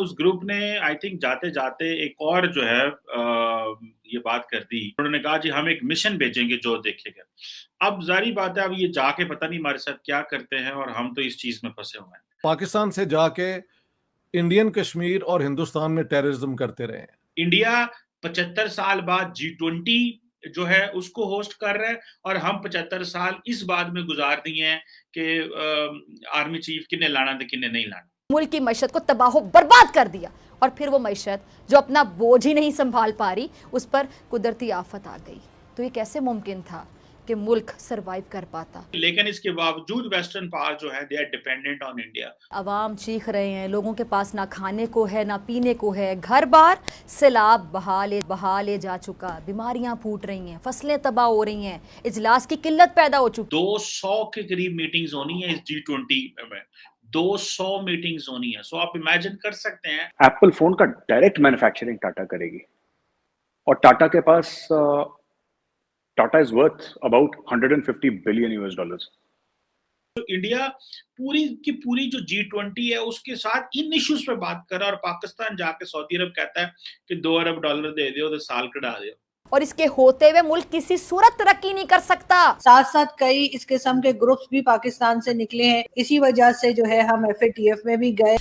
उस ग्रुप ने I think जाते जाते एक और जो है ये बात कर दी। उन्होंने कहा जी हम एक मिशन भेजेंगे जो देखेगा। अब जारी बात है, अब ये जाके पता नहीं हमारे साथ क्या करते हैं और हम तो इस चीज में फंसे हुए हैं। पाकिस्तान से जाके इंडियन कश्मीर और हिंदुस्तान में टेररिज्म करते रहे हैं। इंडिया 75 साल बाद G20 जो है उसको होस्ट कर रहा है और हम 75 साल इस बात में गुजार दिए हैं कि आर्मी चीफ किन्ने लाना थे किन्ने नहीं लाना। मुल्क की मईशत को तबाह बर्बाद कर दिया और फिर वो मईशत जो अपना बोझ ही नहीं संभाल पा रही, उस पर कुदरती आफत आ गई। तो ये कैसे मुमकिन था कि मुल्क सरवाइव कर पाता? लेकिन इसके बावजूद वेस्टर्न पावर जो है they are dependent on India. अवाम चीख रहे हैं, लोगों के पास ना खाने को है ना पीने को है, घर बार सैलाब बहा ले जा चुका, बीमारियां फूट रही हैं, फसलें तबाह हो रही हैं, इजलास की किल्लत पैदा हो चुकी। 200 के करीब मीटिंग्स होनी है इस G20 में, 200 मीटिंग्स होनी है। सो आप इमेजिन कर सकते हैं। एप्पल फोन का डायरेक्ट मैन्युफैक्चरिंग टाटा करेगी और टाटा के पास Tata is worth about 150 billion US dollars. तो इंडिया पूरी की पूरी जो G20 है उसके साथ इन इश्यूज पे बात कर रहा है और पाकिस्तान जाके सऊदी अरब कहता है कि $2 अरब दे दो तो साल कटा दो। और इसके होते हुए मुल्क किसी सूरत तरक्की नहीं कर सकता। साथ साथ कई इस किस्म के ग्रुप्स भी पाकिस्तान से निकले हैं। इसी वजह से जो है हम FATF में भी गए।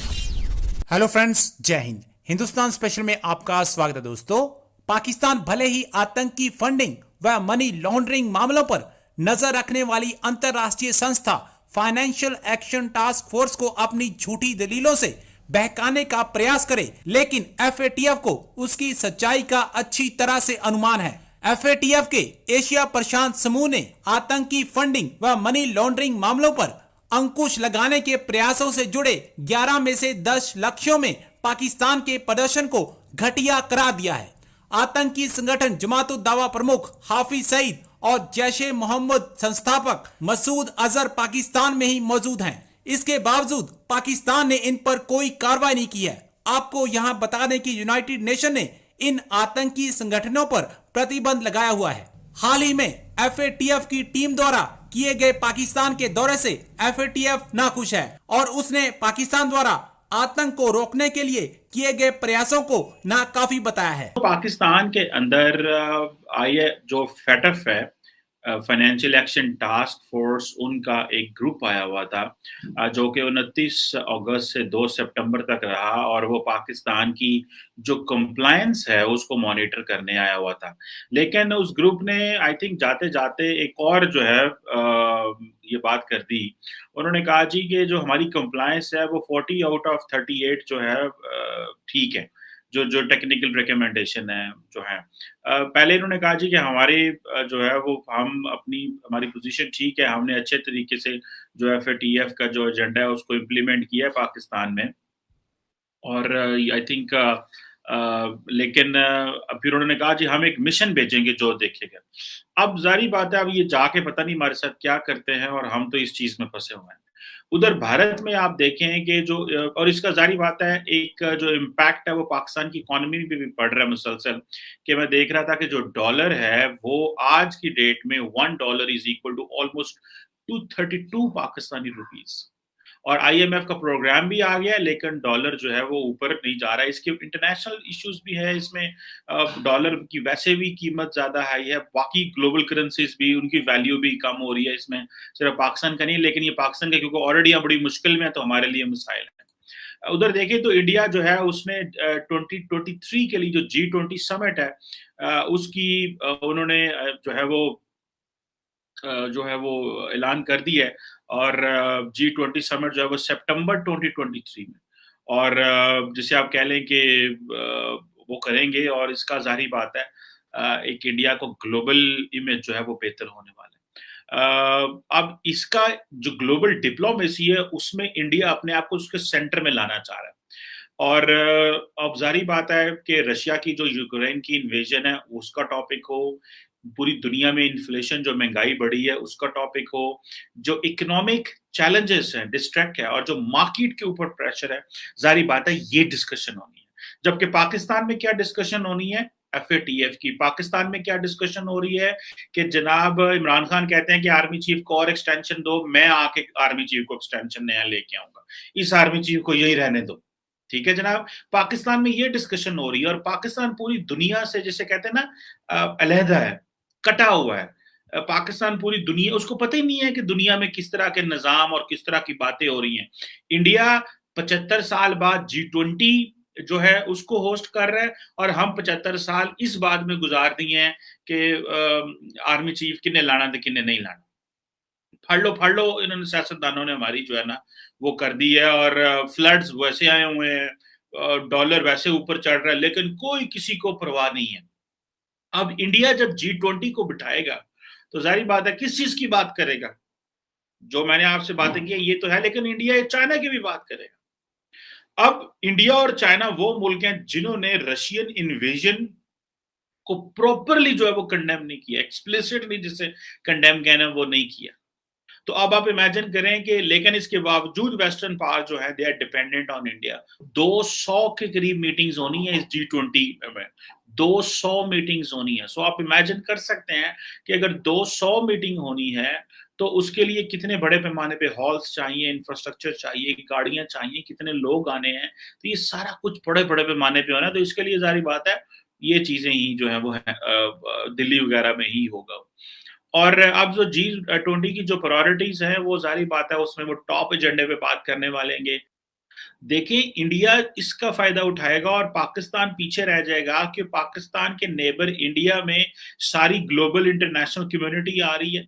हेलो फ्रेंड्स, जय हिंद। हिंदुस्तान स्पेशल में आपका स्वागत है। दोस्तों, पाकिस्तान भले ही आतंकी फंडिंग व मनी लॉन्ड्रिंग मामलों पर नजर रखने वाली अंतरराष्ट्रीय संस्था फाइनेंशियल एक्शन टास्क फोर्स को अपनी झूठी दलीलों से बहकाने का प्रयास करे, लेकिन FATF को उसकी सच्चाई का अच्छी तरह से अनुमान है। FATF के एशिया प्रशांत समूह ने आतंकी फंडिंग व मनी लॉन्ड्रिंग मामलों पर अंकुश लगाने के प्रयासों से जुड़े 11 में से 10 लक्ष्यों में पाकिस्तान के प्रदर्शन को घटिया करार दिया है। आतंकी संगठन जमात उद दावा प्रमुख हाफिज सईद और जैश-ए मोहम्मद संस्थापक मसूद अजहर पाकिस्तान में ही मौजूद हैं। इसके बावजूद पाकिस्तान ने इन पर कोई कार्रवाई नहीं की है। आपको यहां बता दें कि यूनाइटेड नेशन ने इन आतंकी संगठनों पर प्रतिबंध लगाया हुआ है। हाल ही में FATF की टीम द्वारा किए गए पाकिस्तान के दौरे से FATF नाखुश है और उसने पाकिस्तान द्वारा आतंक को रोकने के लिए किए गए प्रयासों को नाकाफी बताया है। तो पाकिस्तान के अंदर आइए जो FATF है, फाइनेंशियल एक्शन टास्क फोर्स, उनका एक ग्रुप आया हुआ था जो कि 29 अगस्त से 2 सितंबर तक रहा और वो पाकिस्तान की जो कंप्लायंस है उसको मॉनिटर करने आया हुआ था। लेकिन उस ग्रुप ने आई थिंक जाते जाते एक और जो है ये बात कर दी। उन्होंने कहा जी कि जो हमारी कंप्लायंस है वो 40 आउट ऑफ 38 जो है ठीक है, जो जो टेक्निकल रिकमेंडेशन है जो है। पहले इन्होंने कहा जी कि हमारे जो है वो हमारी पोजीशन ठीक है, हमने अच्छे तरीके से जो FATF का जो एजेंडा है उसको इम्प्लीमेंट किया है पाकिस्तान में और आई थिंक लेकिन फिर उन्होंने कहा जी हम एक मिशन भेजेंगे जो देखेगा। अब जारी बात है, अब ये जाके पता नहीं हमारे साथ क्या करते हैं और हम तो इस चीज में फंसे हुए हैं। उधर भारत में आप देखें कि जो और इसका जारी बात है, एक जो इम्पैक्ट है वो पाकिस्तान की इकोनॉमी में भी पड़ रहा है मुसलसल। कि मैं देख रहा था कि जो डॉलर है वो आज की डेट में $1 is equal to almost 232 Pakistani rupees और IMF का प्रोग्राम भी आ गया है, लेकिन डॉलर जो है वो ऊपर नहीं जा रहा है। इसके इंटरनेशनल इश्यूज भी है इसमें। डॉलर की वैसे भी कीमत ज्यादा हाई है, बाकी ग्लोबल करेंसीज भी उनकी वैल्यू भी कम हो रही है। इसमें सिर्फ पाकिस्तान का नहीं, लेकिन ये पाकिस्तान का क्योंकि ऑलरेडी बड़ी मुश्किल में है तो हमारे लिए मसाइल है। उधर देखिए तो इंडिया जो है उसने 2023 के लिए जो G20 समिट है उसकी उन्होंने जो है वो ऐलान कर दी है और G20 समिट जो है वो सितंबर 2023 में और जिसे आप कह लें कि वो करेंगे और इसका जाहिर बात है एक इंडिया को ग्लोबल इमेज जो है वो बेहतर होने वाला है। अब इसका जो ग्लोबल डिप्लोमेसी है उसमें इंडिया अपने आप को उसके सेंटर में लाना चाह रहा है और अब जाहिर बात है कि रशिया की जो यूक्रेन की इन्वेजन है उसका टॉपिक हो, पूरी दुनिया में इन्फ्लेशन जो महंगाई बढ़ी है उसका टॉपिक हो, जो इकोनॉमिक चैलेंजेस हैं, डिस्ट्रैक्ट है और जो मार्केट के ऊपर प्रेशर है, जाहिर बात है ये डिस्कशन होनी है। जबकि पाकिस्तान में क्या डिस्कशन होनी है, FATF की। पाकिस्तान में क्या डिस्कशन हो रही है कि जनाब इमरान खान कहते हैं कि आर्मी चीफ को और एक्सटेंशन दो, मैं आके आर्मी चीफ को एक्सटेंशन नया लेके आऊंगा, इस आर्मी चीफ को यही रहने दो। ठीक है जनाब, पाकिस्तान में ये डिस्कशन हो रही है, और पाकिस्तान पूरी दुनिया से, जैसे कहते हैं ना, अलहदा है, कटा हुआ है। पाकिस्तान पूरी दुनिया, उसको पता ही नहीं है कि दुनिया में किस तरह के निजाम और किस तरह की बातें हो रही हैं। इंडिया 75 साल बाद G20 जो है उसको होस्ट कर रहा है, और हम 75 साल इस बात में गुजार दिए हैं कि आर्मी चीफ किन्ने लाना तो किन्ने नहीं लाना। फाड़ लो इन्होंने, सियासतदानों ने हमारी जो है ना वो कर दी है, और फ्लड्स वैसे आए हुए हैं, डॉलर वैसे ऊपर चढ़ रहा है, लेकिन कोई किसी को परवाह नहीं है। अब इंडिया जब G20 को बिठाएगा तो जाहिर बात है किस चीज की बात करेगा? जो मैंने आपसे बातें की ये तो है, लेकिन इंडिया चाइना की भी बात करेगा। अब इंडिया और चाइना वो मुल्क हैं जिन्होंने रशियन इन्वेजन को प्रॉपरली जो है वो कंडेम नहीं किया, एक्सप्लिसिटली जिसे कंडेम कहना वो नहीं किया। तो अब आप इमेजिन करें कि लेकिन इसके बावजूद वेस्टर्न पावर जो है they are dependent on India. 200 के करीब मीटिंग्स होनी है इस G20 में, 200 मीटिंग्स होनी है। सो आप इमेजिन कर सकते हैं कि अगर 200 मीटिंग होनी है तो उसके लिए कितने बड़े पैमाने पे हॉल्स चाहिए, इंफ्रास्ट्रक्चर चाहिए, गाड़ियां चाहिए, कितने लोग आने हैं। तो ये सारा कुछ बड़े बड़े पैमाने पे होना है, तो इसके लिए जारी बात है ये चीजें ही जो है वो है दिल्ली वगैरह में ही होगा। और अब जो G20 की जो प्रायोरिटीज हैं वो जारी बात है उसमें वो टॉप एजेंडे पे बात करने वाले हैं। देखिए इंडिया इसका फायदा उठाएगा और पाकिस्तान पीछे रह जाएगा कि पाकिस्तान के नेबर इंडिया में सारी ग्लोबल इंटरनेशनल कम्युनिटी आ रही है,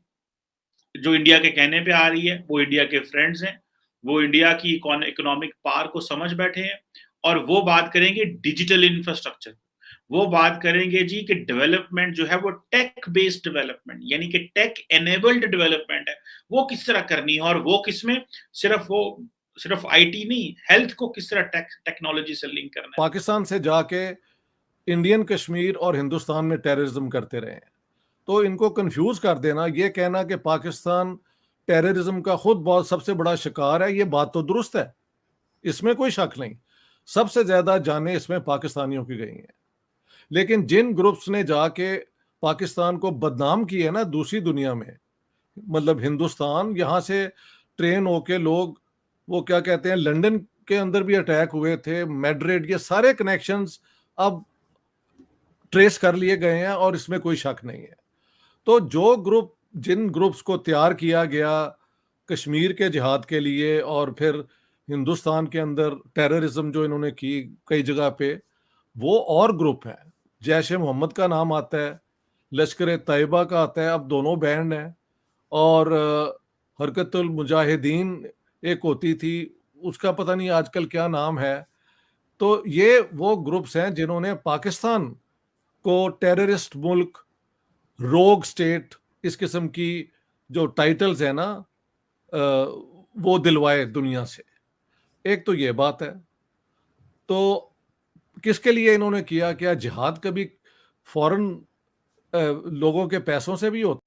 जो इंडिया के कहने पे आ रही है, वो इंडिया के फ्रेंड्स हैं, वो इंडिया की इकोनॉमिक पावर को समझ बैठे हैं, और वो बात करेंगे डिजिटल इंफ्रास्ट्रक्चर, वो बात करेंगे जी कि डेवलपमेंट जो है वो टेक बेस्ड डेवलपमेंट, यानी कि टेक एनेबल्ड डेवलपमेंट है, वो किस तरह करनी है, और वो किसमें सिर्फ आईटी नहीं, हेल्थ को किस तरह टेक्नोलॉजी से लिंक करना है। पाकिस्तान से जाके इंडियन कश्मीर और हिंदुस्तान में टेररिज्म करते रहे हैं, तो इनको कंफ्यूज कर देना, ये कहना कि पाकिस्तान टेररिज्म का खुद बहुत सबसे बड़ा शिकार है, ये बात तो दुरुस्त है, इसमें कोई शक नहीं। सबसे ज्यादा जानें इसमें पाकिस्तानियों की गई हैं, लेकिन जिन ग्रुप्स ने जाके पाकिस्तान को बदनाम किया है ना दूसरी दुनिया में, मतलब हिंदुस्तान, यहाँ से ट्रेन होके लोग, वो क्या कहते हैं, लंदन के अंदर भी अटैक हुए थे, मैड्रिड, ये सारे कनेक्शंस अब ट्रेस कर लिए गए हैं और इसमें कोई शक नहीं है। तो जो ग्रुप, जिन ग्रुप्स को तैयार किया गया कश्मीर के जिहाद के लिए, और फिर हिंदुस्तान के अंदर टेररिज्म जो इन्होंने की कई जगह पे, वो और ग्रुप हैं। जैश ए मोहम्मद का नाम आता है, लश्कर तैयबा का आता है, अब दोनों बैंड हैं, और हरकतुल मुजाहिदीन एक होती थी, उसका पता नहीं आजकल क्या नाम है। तो ये वो ग्रुप्स हैं जिन्होंने पाकिस्तान को टेररिस्ट मुल्क, रोग स्टेट, इस किस्म की जो टाइटल्स है ना वो दिलवाए दुनिया से। एक तो ये बात है। तो किसके लिए इन्होंने किया? क्या जिहाद कभी फॉरेन लोगों के पैसों से भी होता?